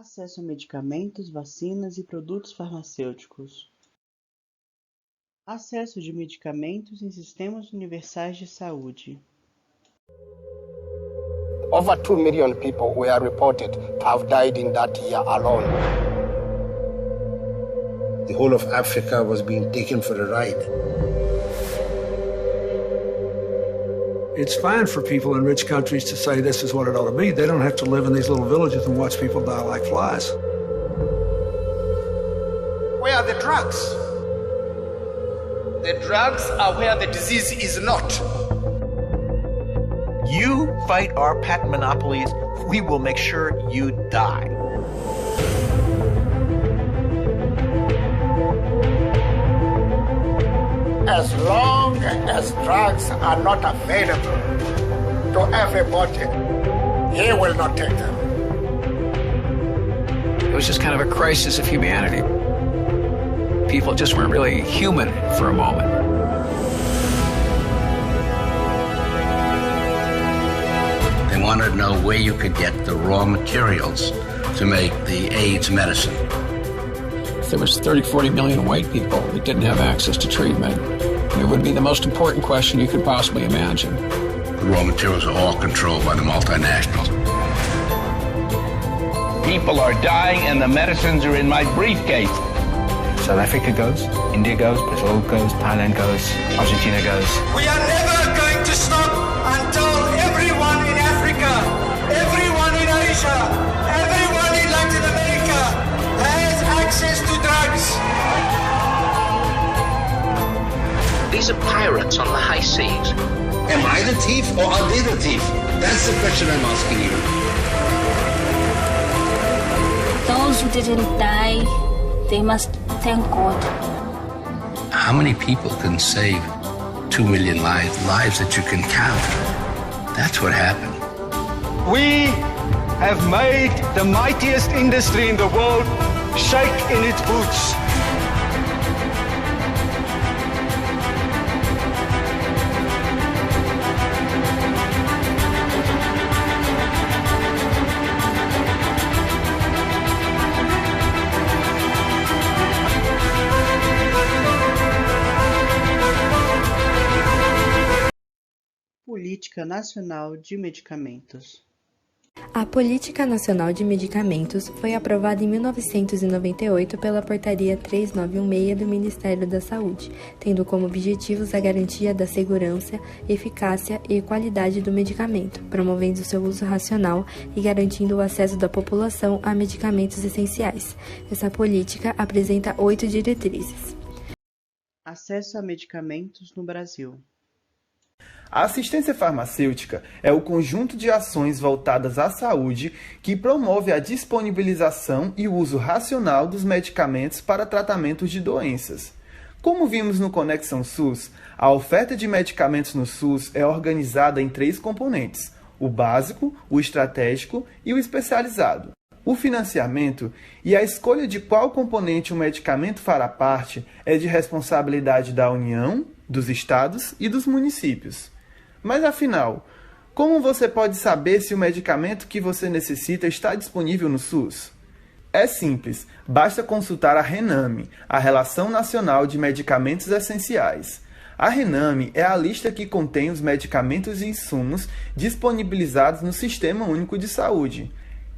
Acesso a medicamentos, vacinas e produtos farmacêuticos. Acesso de medicamentos em sistemas universais de saúde. Over 2 million people were reported to have died in that year alone. The whole of Africa was being taken for a ride. It's fine for people in rich countries to say this is what it ought to be. They don't have to live in these little villages and watch people die like flies. Where are the drugs? The drugs are where the disease is not. You fight our patent monopolies, we will make sure you die. As long as drugs are not available to everybody, he will not take them. It was just kind of a crisis of humanity. People just weren't really human for a moment. They wanted to know where you could get the raw materials to make the AIDS medicine. There was 30, 40 million white people that didn't have access to treatment. It would be the most important question you could possibly imagine. The raw materials are all controlled by the multinationals. People are dying and the medicines are in my briefcase. South Africa goes, India goes, Brazil goes, Thailand goes, Argentina goes. We are never going to stop until everyone in Africa, everyone in Asia, everyone in Latin America has access to drugs. These are pirates on the high seas. Am I the thief or are they the thief? That's the question I'm asking you. Those who didn't die, they must thank God. How many people can save 2 million lives that you can count? That's what happened. We have made the mightiest industry in the world shake in its boots. Política Nacional de Medicamentos. A Política Nacional de Medicamentos foi aprovada em 1998 pela Portaria 3916 do Ministério da Saúde, tendo como objetivos a garantia da segurança, eficácia e qualidade do medicamento, promovendo seu uso racional e garantindo o acesso da população a medicamentos essenciais. Essa política apresenta 8 diretrizes. Acesso a medicamentos no Brasil. A assistência farmacêutica é o conjunto de ações voltadas à saúde que promove a disponibilização e o uso racional dos medicamentos para tratamento de doenças. Como vimos no Conexão SUS, a oferta de medicamentos no SUS é organizada em 3 componentes: o básico, o estratégico e o especializado. O financiamento e a escolha de qual componente o medicamento fará parte é de responsabilidade da União, dos estados e dos municípios. Mas afinal, como você pode saber se o medicamento que você necessita está disponível no SUS? É simples, basta consultar a RENAME, a Relação Nacional de Medicamentos Essenciais. A RENAME é a lista que contém os medicamentos e insumos disponibilizados no Sistema Único de Saúde.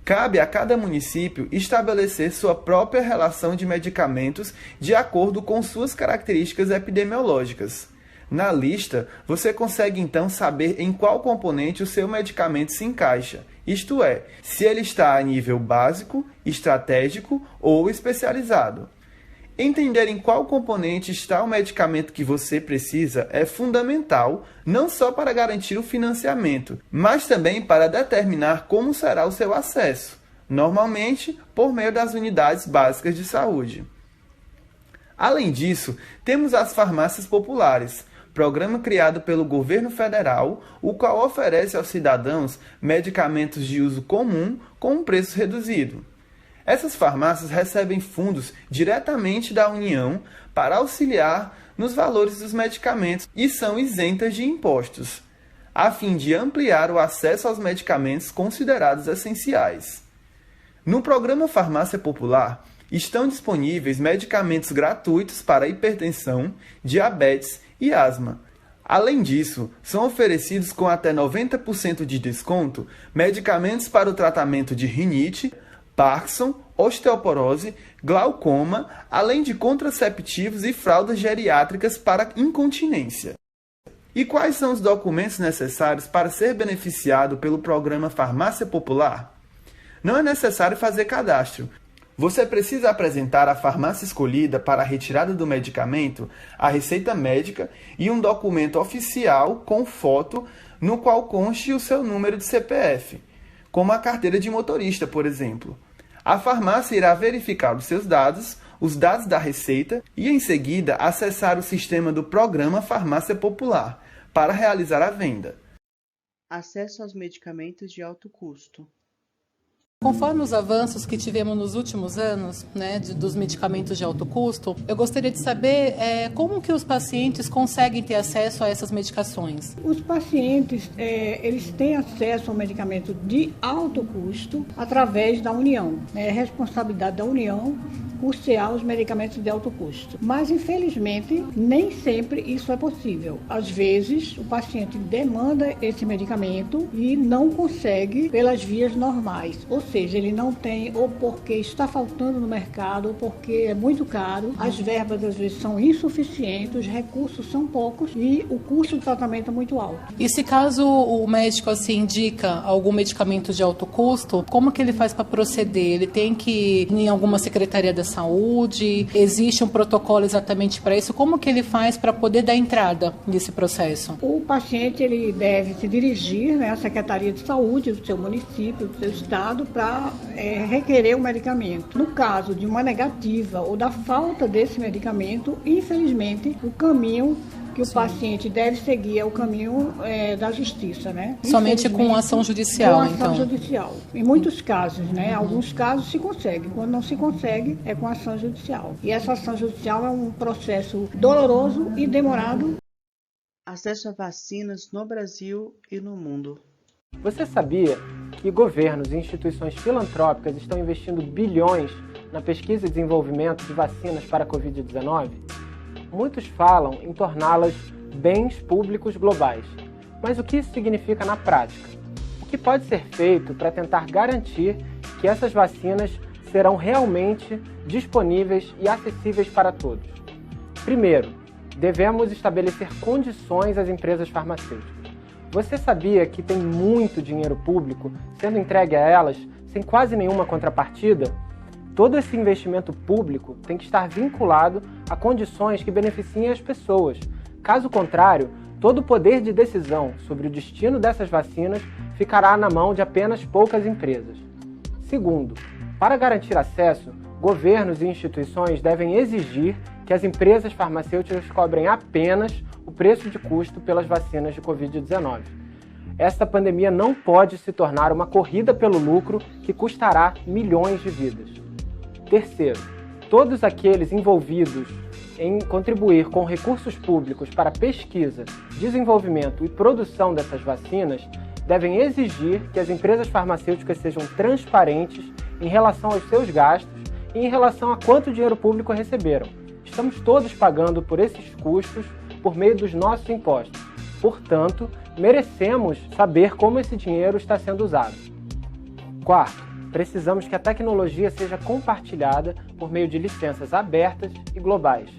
Cabe a cada município estabelecer sua própria relação de medicamentos de acordo com suas características epidemiológicas. Na lista, você consegue então saber em qual componente o seu medicamento se encaixa, isto é, se ele está a nível básico, estratégico ou especializado. Entender em qual componente está o medicamento que você precisa é fundamental, não só para garantir o financiamento, mas também para determinar como será o seu acesso, normalmente por meio das unidades básicas de saúde. Além disso, temos as farmácias populares, programa criado pelo governo federal, o qual oferece aos cidadãos medicamentos de uso comum com um preço reduzido. Essas farmácias recebem fundos diretamente da União para auxiliar nos valores dos medicamentos e são isentas de impostos, a fim de ampliar o acesso aos medicamentos considerados essenciais. No programa Farmácia Popular, estão disponíveis medicamentos gratuitos para hipertensão, diabetes e asma. Além disso, são oferecidos com até 90% de desconto medicamentos para o tratamento de rinite, Parkinson, osteoporose, glaucoma, além de contraceptivos e fraldas geriátricas para incontinência. E quais são os documentos necessários para ser beneficiado pelo programa Farmácia Popular? Não é necessário fazer cadastro. Você precisa apresentar à farmácia escolhida para a retirada do medicamento a receita médica e um documento oficial com foto no qual conste o seu número de CPF, como a carteira de motorista, por exemplo. A farmácia irá verificar os seus dados, os dados da receita e, em seguida, acessar o sistema do programa Farmácia Popular para realizar a venda. Acesso aos medicamentos de alto custo. Conforme os avanços que tivemos nos últimos anos, dos medicamentos de alto custo, eu gostaria de saber como que os pacientes conseguem ter acesso a essas medicações. Os pacientes, eles têm acesso ao medicamento de alto custo através da União. É responsabilidade da União custear os medicamentos de alto custo. Mas, infelizmente, nem sempre isso é possível. Às vezes, o paciente demanda esse medicamento e não consegue pelas vias normais. Ou seja, ele não tem, ou porque está faltando no mercado, ou porque é muito caro, as verbas às vezes são insuficientes, os recursos são poucos e o custo do tratamento é muito alto. E se caso o médico indica algum medicamento de alto custo, como que ele faz para proceder? Ele tem que ir em alguma secretaria da saúde? Existe um protocolo exatamente para isso? Como que ele faz para poder dar entrada nesse processo? O paciente ele deve se dirigir à Secretaria de Saúde do seu município, do seu estado, para requerer o medicamento. No caso de uma negativa ou da falta desse medicamento, infelizmente, o caminho que o paciente deve seguir é o caminho da justiça, Somente com ação judicial, com ação judicial. Em muitos casos, Alguns casos se consegue. Quando não se consegue, é com ação judicial. E essa ação judicial é um processo doloroso e demorado. Acesso a vacinas no Brasil e no mundo. Você sabia que governos e instituições filantrópicas estão investindo bilhões na pesquisa e desenvolvimento de vacinas para a Covid-19? Muitos falam em torná-las bens públicos globais. Mas o que isso significa na prática? O que pode ser feito para tentar garantir que essas vacinas serão realmente disponíveis e acessíveis para todos? Primeiro, devemos estabelecer condições às empresas farmacêuticas. Você sabia que tem muito dinheiro público sendo entregue a elas sem quase nenhuma contrapartida? Todo esse investimento público tem que estar vinculado a condições que beneficiem as pessoas. Caso contrário, todo o poder de decisão sobre o destino dessas vacinas ficará na mão de apenas poucas empresas. Segundo, para garantir acesso, governos e instituições devem exigir que as empresas farmacêuticas cobrem apenas o preço de custo pelas vacinas de Covid-19. Esta pandemia não pode se tornar uma corrida pelo lucro que custará milhões de vidas. Terceiro, todos aqueles envolvidos em contribuir com recursos públicos para pesquisa, desenvolvimento e produção dessas vacinas devem exigir que as empresas farmacêuticas sejam transparentes em relação aos seus gastos e em relação a quanto dinheiro público receberam. Estamos todos pagando por esses custos por meio dos nossos impostos. Portanto, merecemos saber como esse dinheiro está sendo usado. Quarto, precisamos que a tecnologia seja compartilhada por meio de licenças abertas e globais.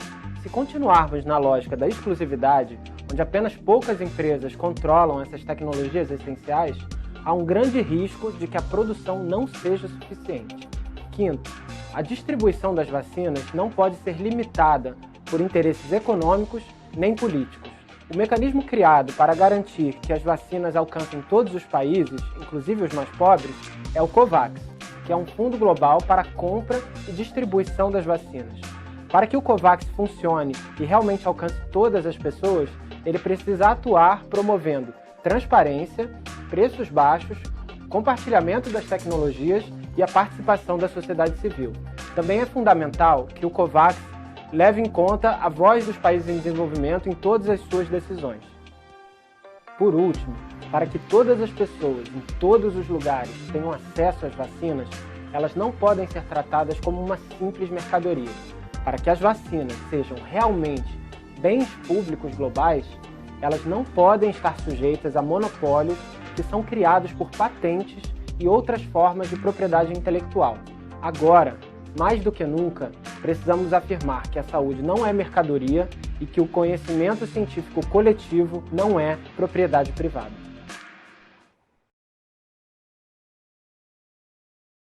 Se continuarmos na lógica da exclusividade, onde apenas poucas empresas controlam essas tecnologias essenciais, há um grande risco de que a produção não seja suficiente. Quinto, a distribuição das vacinas não pode ser limitada por interesses econômicos nem políticos. O mecanismo criado para garantir que as vacinas alcancem todos os países, inclusive os mais pobres, é o COVAX, que é um fundo global para a compra e distribuição das vacinas. Para que o COVAX funcione e realmente alcance todas as pessoas, ele precisa atuar promovendo transparência, preços baixos, compartilhamento das tecnologias e a participação da sociedade civil. Também é fundamental que o COVAX leve em conta a voz dos países em desenvolvimento em todas as suas decisões. Por último, para que todas as pessoas em todos os lugares tenham acesso às vacinas, elas não podem ser tratadas como uma simples mercadoria. Para que as vacinas sejam realmente bens públicos globais, elas não podem estar sujeitas a monopólios que são criados por patentes e outras formas de propriedade intelectual. Agora, mais do que nunca, precisamos afirmar que a saúde não é mercadoria e que o conhecimento científico coletivo não é propriedade privada.